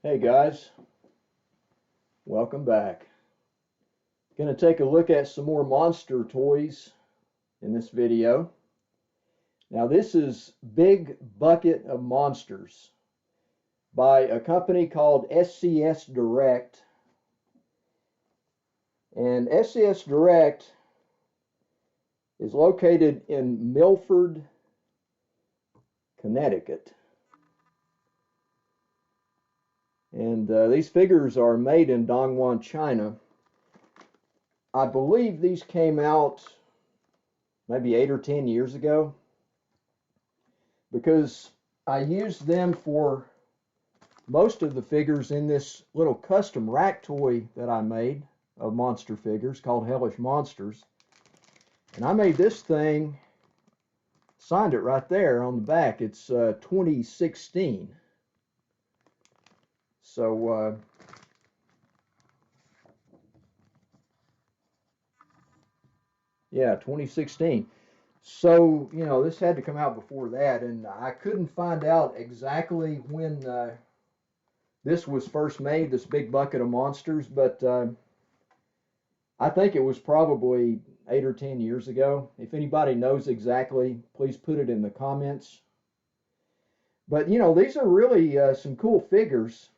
Hey guys, welcome back. Going to take a look at some more monster toys in this video. Now this is Big Bucket of Monsters by a company called SCS Direct. And SCS Direct is located in Milford, Connecticut. And these figures are made in Dongguan, China. I believe these came out maybe 8 or 10 years ago, because I used them for most of the figures in this little custom rack toy that I made of monster figures called Hellish Monsters. And I made this thing, signed it right there on the back. It's 2016. So, yeah, 2016. So, this had to come out before that, and I couldn't find out exactly when this was first made, this Big Bucket of Monsters, but I think it was probably 8 or 10 years ago. If anybody knows exactly, please put it in the comments. But, these are really some cool figures,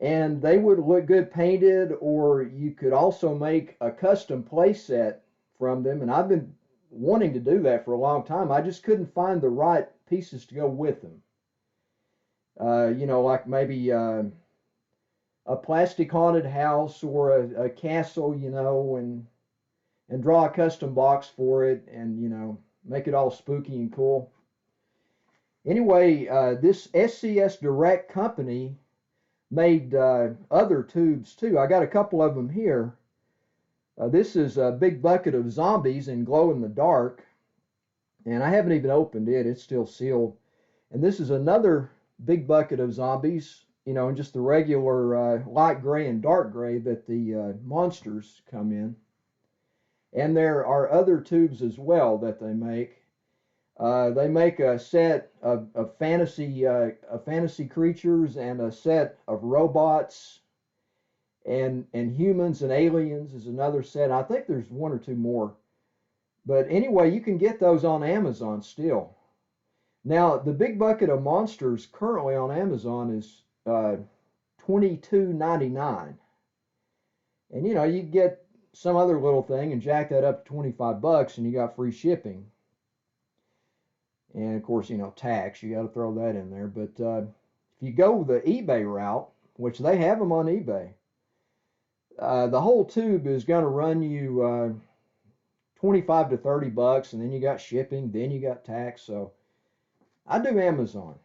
and they would look good painted, or you could also make a custom play set from them, and I've been wanting to do that for a long time. I just couldn't find the right pieces to go with them. Like maybe a plastic haunted house or a castle, and draw a custom box for it, and make it all spooky and cool. Anyway, this SCS Direct company made other tubes too. I got a couple of them here. This is a Big Bucket of Zombies in glow in the dark, and I haven't even opened it. It's still sealed. And this is another Big Bucket of Zombies, in just the regular light gray and dark gray that the monsters come in. And there are other tubes as well that they make. They make a set of fantasy creatures, and a set of robots, and humans and aliens is another set. I think there's one or two more. But anyway, you can get those on Amazon still. Now, the Big Bucket of Monsters currently on Amazon is $22.99. And you get some other little thing and jack that up to 25 bucks, and you got free shipping. And of course, tax, you got to throw that in there. But if you go the eBay route, which they have them on eBay, the whole tube is going to run you 25 to 30 bucks, and then you got shipping, then you got tax. So I do Amazon.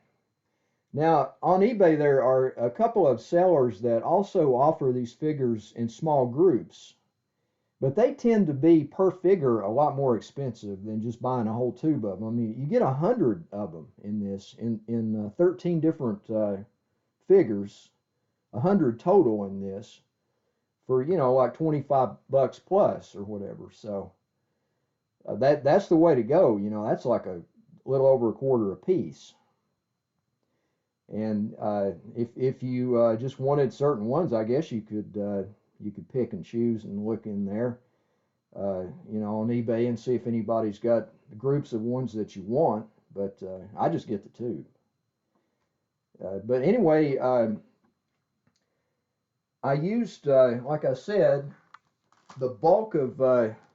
Now, on eBay, there are a couple of sellers that also offer these figures in small groups, but they tend to be per figure a lot more expensive than just buying a whole tube of them. I mean, you get 100 of them in this, in 13 different figures, 100 total in this, for like 25 bucks plus or whatever. So that's the way to go. That's like a little over a quarter a piece. And if you just wanted certain ones, I guess you could pick and choose and look in there, on eBay, and see if anybody's got groups of ones that you want. But I just get the tube. But anyway, I used, like I said, the bulk of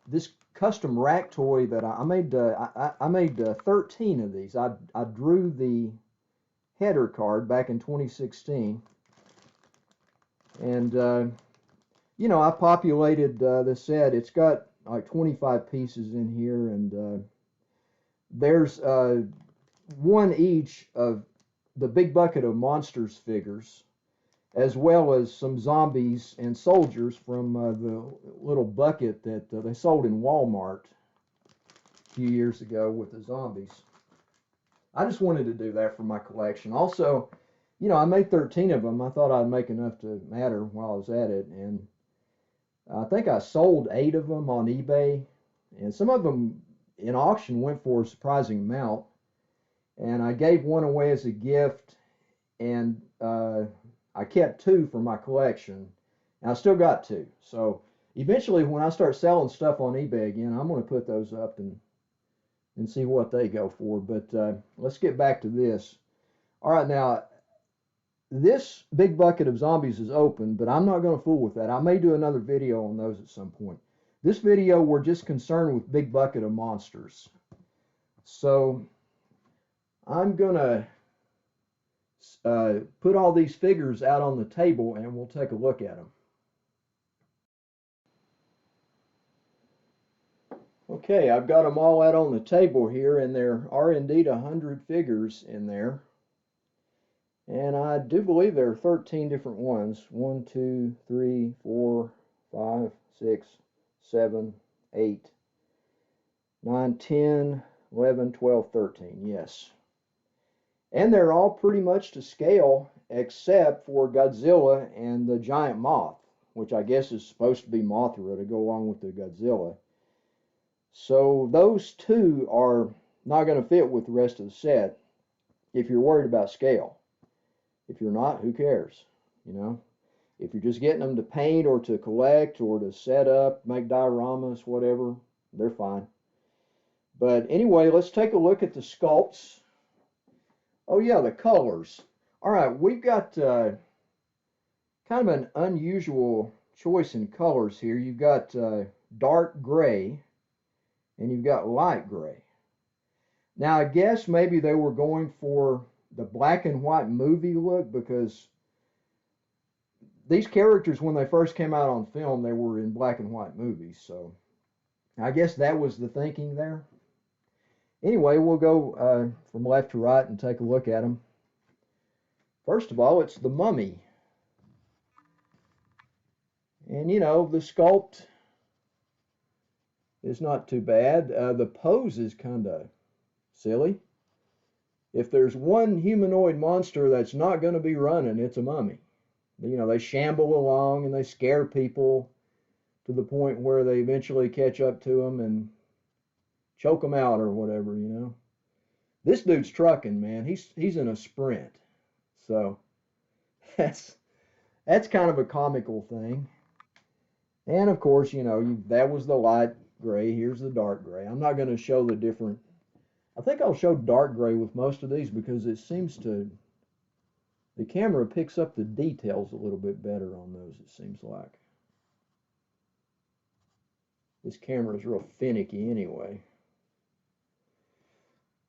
this custom rack toy that I made. I made 13 of these. I drew the header card back in 2016, and I populated the set. It's got like 25 pieces in here, and there's one each of the Big Bucket of Monsters figures, as well as some zombies and soldiers from the little bucket that they sold in Walmart a few years ago with the zombies. I just wanted to do that for my collection. Also, I made 13 of them. I thought I'd make enough to matter while I was at it, and I think I sold 8 of them on eBay, and some of them in auction went for a surprising amount. And I gave one away as a gift, and I kept 2 for my collection, and I still got 2. So eventually, when I start selling stuff on eBay again, I'm going to put those up and see what they go for. But let's get back to this. All right, now this big bucket of zombies is open, but I'm not going to fool with that. I may do another video on those at some point. This video, we're just concerned with big bucket of monsters. So I'm going to put all these figures out on the table and we'll take a look at them. Okay, I've got them all out on the table here, and there are indeed 100 figures in there. And I do believe there are 13 different ones. 1, 2, 3, 4, 5, 6, 7, 8, 9, 10, 11, 12, 13. Yes. And they're all pretty much to scale except for Godzilla and the giant moth, which I guess is supposed to be Mothra to go along with the Godzilla. So those 2 are not going to fit with the rest of the set if you're worried about scale. If you're not, who cares? You know, if you're just getting them to paint or to collect or to set up, make dioramas, whatever, they're fine. But anyway, let's take a look at the sculpts. Oh yeah, the colors. All right, we've got kind of an unusual choice in colors here. You've got dark gray and you've got light gray. Now I guess maybe they were going for the black and white movie look, because these characters, when they first came out on film, they were in black and white movies. So I guess that was the thinking there. Anyway, we'll go from left to right and take a look at them. First of all, it's the Mummy. And you know, the sculpt is not too bad. The pose is kind of silly. If there's one humanoid monster that's not going to be running, it's a mummy. You know, they shamble along and they scare people to the point where they eventually catch up to them and choke them out or whatever, you know. This dude's trucking, man. He's in a sprint. So that's kind of a comical thing. And of course, you know, that was the light gray. Here's the dark gray. I'm not going to show the different. I think I'll show dark gray with most of these because it seems to, the camera picks up the details a little bit better on those, it seems like. This camera is real finicky anyway.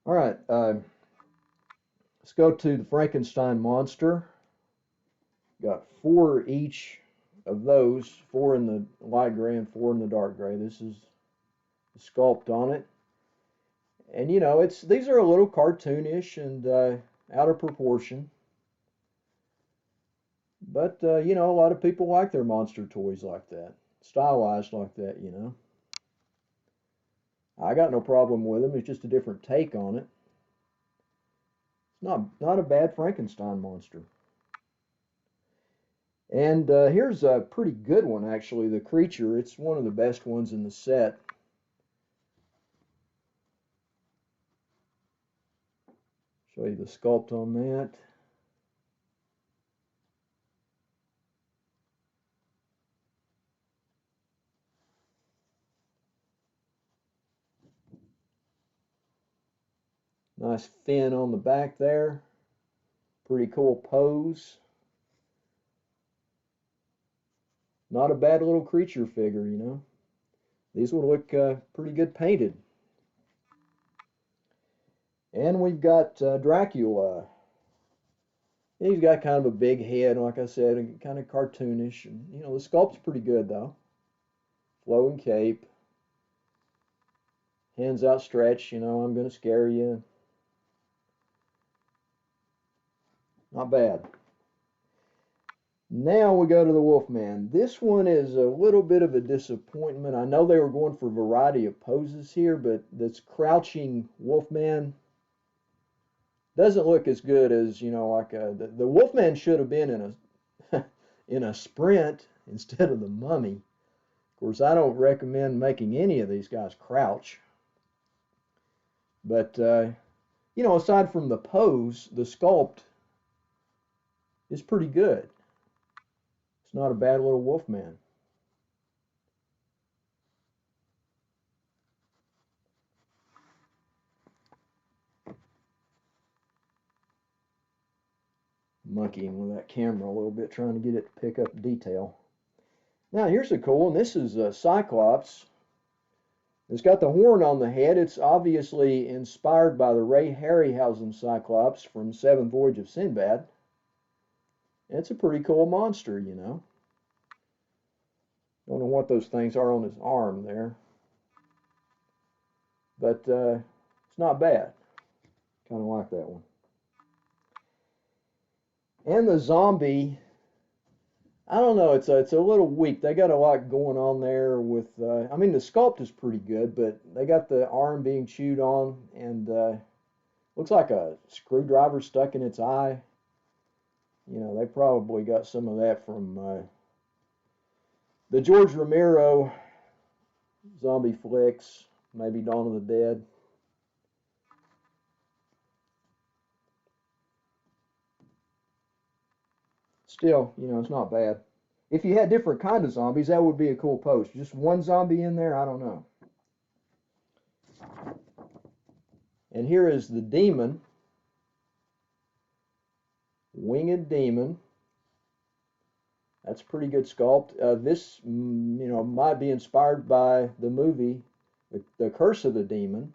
All right, let's go to the Frankenstein monster. Got 4 each of those, 4 in the light gray and 4 in the dark gray. This is the sculpt on it. And you know, these are a little cartoonish and out of proportion. But you know, a lot of people like their monster toys like that, stylized like that, you know. I got no problem with them. It's just a different take on it. It's not a bad Frankenstein monster. And here's a pretty good one, actually, the creature. It's one of the best ones in the set. Show you the sculpt on that. Nice fin on the back there. Pretty cool pose. Not a bad little creature figure, you know. These would look pretty good painted. And we've got Dracula. He's got kind of a big head, like I said, and kind of cartoonish. And, you know, the sculpt's pretty good, though. Flowing cape. Hands outstretched, you know, I'm going to scare you. Not bad. Now we go to the Wolfman. This one is a little bit of a disappointment. I know they were going for a variety of poses here, but this crouching Wolfman doesn't look as good as, you know, like the Wolfman should have been in a in a sprint instead of the Mummy. Of course, I don't recommend making any of these guys crouch. But you know, aside from the pose, the sculpt is pretty good. It's not a bad little Wolfman. Monkeying with that camera a little bit, trying to get it to pick up detail. Now here's a cool one. This is a Cyclops. It's got the horn on the head. It's obviously inspired by the Ray Harryhausen Cyclops from Seventh Voyage of Sinbad. It's a pretty cool monster, you know. Don't know what those things are on his arm there. But it's not bad. Kind of like that one. And the zombie, I don't know, it's a little weak. They got a lot going on there with, I mean, the sculpt is pretty good, but they got the arm being chewed on, and looks like a screwdriver stuck in its eye. You know, they probably got some of that from the George Romero zombie flicks, maybe Dawn of the Dead. Still, you know, it's not bad. If you had different kind of zombies, that would be a cool post. Just one zombie in there, I don't know. And here is the demon. Winged demon. That's a pretty good sculpt. This, you know, might be inspired by the movie, The Curse of the Demon,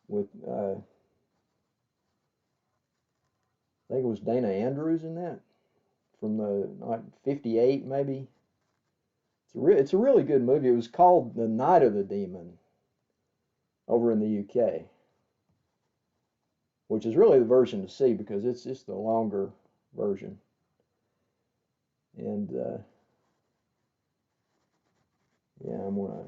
with I think it was Dana Andrews in that, from the like 58 maybe. It's a really good movie. It was called The Night of the Demon over in the UK, which is really the version to see because it's just the longer version. And yeah, I'm gonna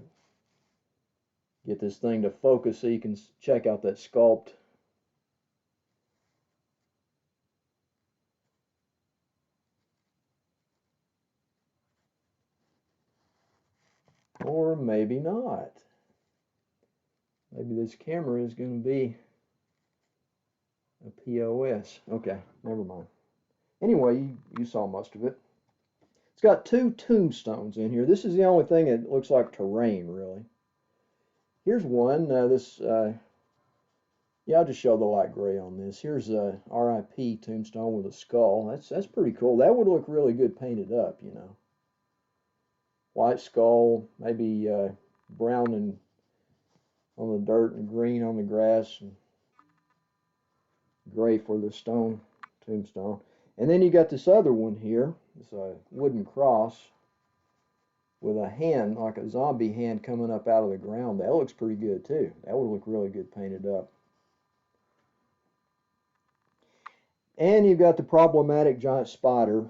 get this thing to focus so you can check out that sculpt. Or maybe not. Maybe this camera is going to be a POS. Okay, never mind. Anyway, you saw most of it. It's got two tombstones in here. This is the only thing that looks like terrain, really. Here's one. Yeah, I'll just show the light gray on this. Here's a RIP tombstone with a skull. That's pretty cool. That would look really good painted up, you know. White skull, maybe brown and on the dirt and green on the grass, and gray for the stone tombstone. And then you got this other one here. It's a wooden cross with a hand, like a zombie hand coming up out of the ground. That looks pretty good too. That would look really good painted up. And you've got the problematic giant spider.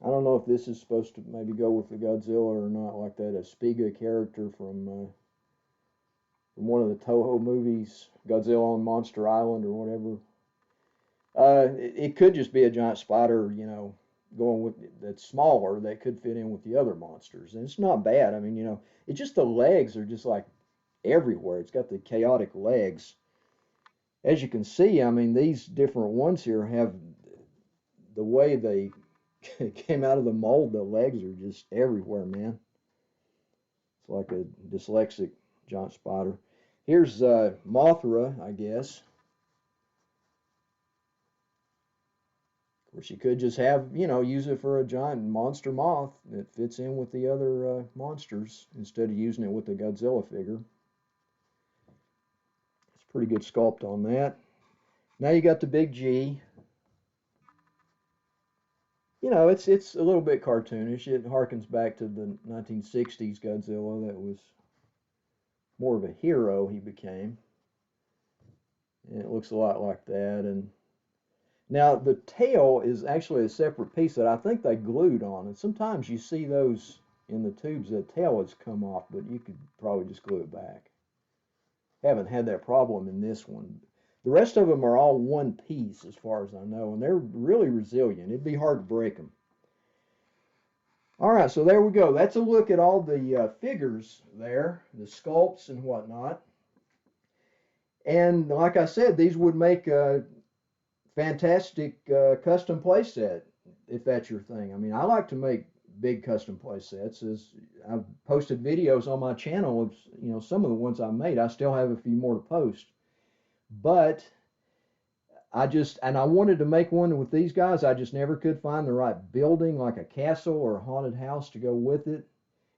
I don't know if this is supposed to maybe go with the Godzilla or not, like that Aspiga character from one of the Toho movies, Godzilla on Monster Island or whatever. It could just be a giant spider, you know, going with that's smaller that could fit in with the other monsters, and it's not bad. I mean, you know, it's just the legs are just like everywhere. It's got the chaotic legs. As you can see, I mean, these different ones here have the way they came out of the mold. The legs are just everywhere, man. It's like a dyslexic giant spider. Here's Mothra, I guess. Of course, you could just have, you know, use it for a giant monster moth that fits in with the other monsters instead of using it with the Godzilla figure. It's a pretty good sculpt on that. Now you got the big G. You know, it's a little bit cartoonish. It harkens back to the 1960s Godzilla that was more of a hero he became. And it looks a lot like that. And now the tail is actually a separate piece that I think they glued on. And sometimes you see those in the tubes, the tail has come off, but you could probably just glue it back. Haven't had that problem in this one. The rest of them are all one piece as far as I know, and they're really resilient. It'd be hard to break them. All right, so there we go. That's a look at all the figures there, the sculpts and whatnot. And like I said, these would make fantastic custom play set if that's your thing. I mean, I like to make big custom play sets. As I've posted videos on my channel of some of the ones I made. I still have a few more to post, but I wanted to make one with these guys. I just never could find the right building, like a castle or a haunted house, to go with it.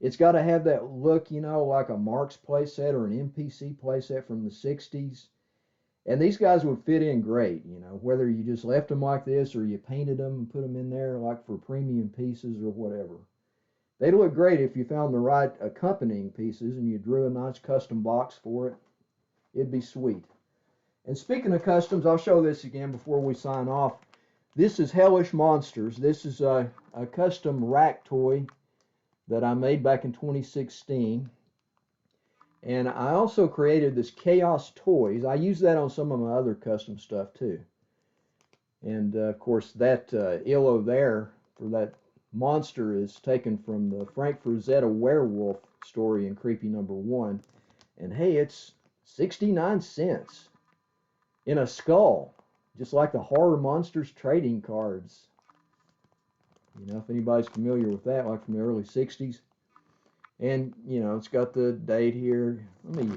It's got to have that look, like a Marx playset or an MPC playset from the 60s. And these guys would fit in great, whether you just left them like this or you painted them and put them in there like for premium pieces or whatever. They'd look great if you found the right accompanying pieces and you drew a nice custom box for it. It'd be sweet. And speaking of customs, I'll show this again before we sign off. This is Hellish Monsters. This is a custom rack toy that I made back in 2016. And I also created this Chaos Toys. I use that on some of my other custom stuff too. And of course that illo there for that monster is taken from the Frank Frazetta werewolf story in Creepy #1. And hey, it's 69 cents in a skull, just like the Horror Monsters trading cards. If anybody's familiar with that, like from the early 60s. And, it's got the date here. Let me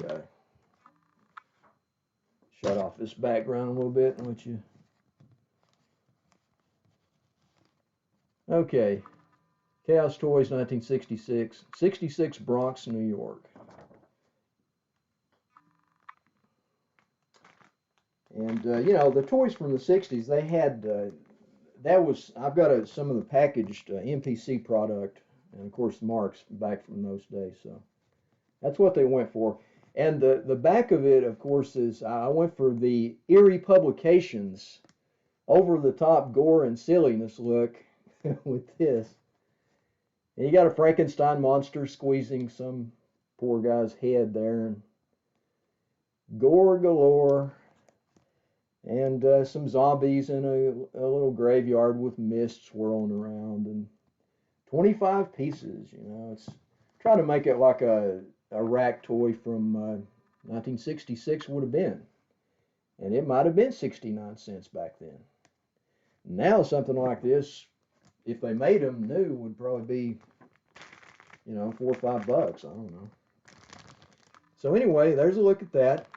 shut off this background a little bit and let you... Okay. Chaos Toys, 1966. 66 Bronx, New York. And, the toys from the 60s, they had... I've got some of the packaged MPC product. And of course, Marks back from those days. So that's what they went for. And the back of it, of course, is I went for the Eerie Publications over-the-top gore and silliness look with this. And you got a Frankenstein monster squeezing some poor guy's head there, and gore galore, and some zombies in a little graveyard with mist swirling around, and 25 pieces, it's trying to make it like a rack toy from 1966 would have been. And it might have been 69 cents back then. Now something like this, if they made them new, would probably be, $4 or $5. I don't know. So anyway, there's a look at that.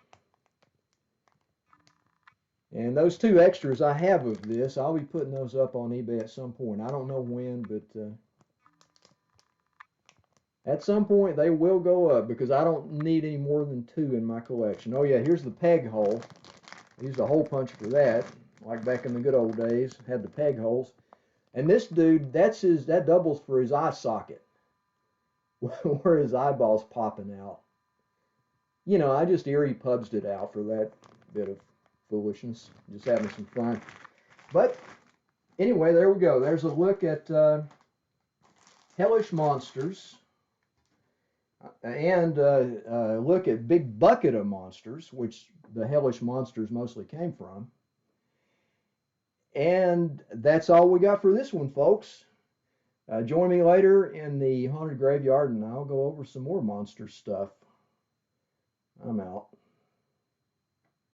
And those two extras I have of this, I'll be putting those up on eBay at some point. I don't know when, but... at some point, they will go up because I don't need any more than 2 in my collection. Oh yeah, here's the peg hole. I used a hole punch for that, like back in the good old days. Had the peg holes. And this dude, that doubles for his eye socket, where his eyeball's popping out. I just Eerie Pubs'd it out for that bit of foolishness, just having some fun. But anyway, there we go. There's a look at Hellish Monsters. And look at Big Bucket of Monsters, which the Hellish Monsters mostly came from. And that's all we got for this one, folks. Join me later in the Haunted Graveyard, and I'll go over some more monster stuff. I'm out.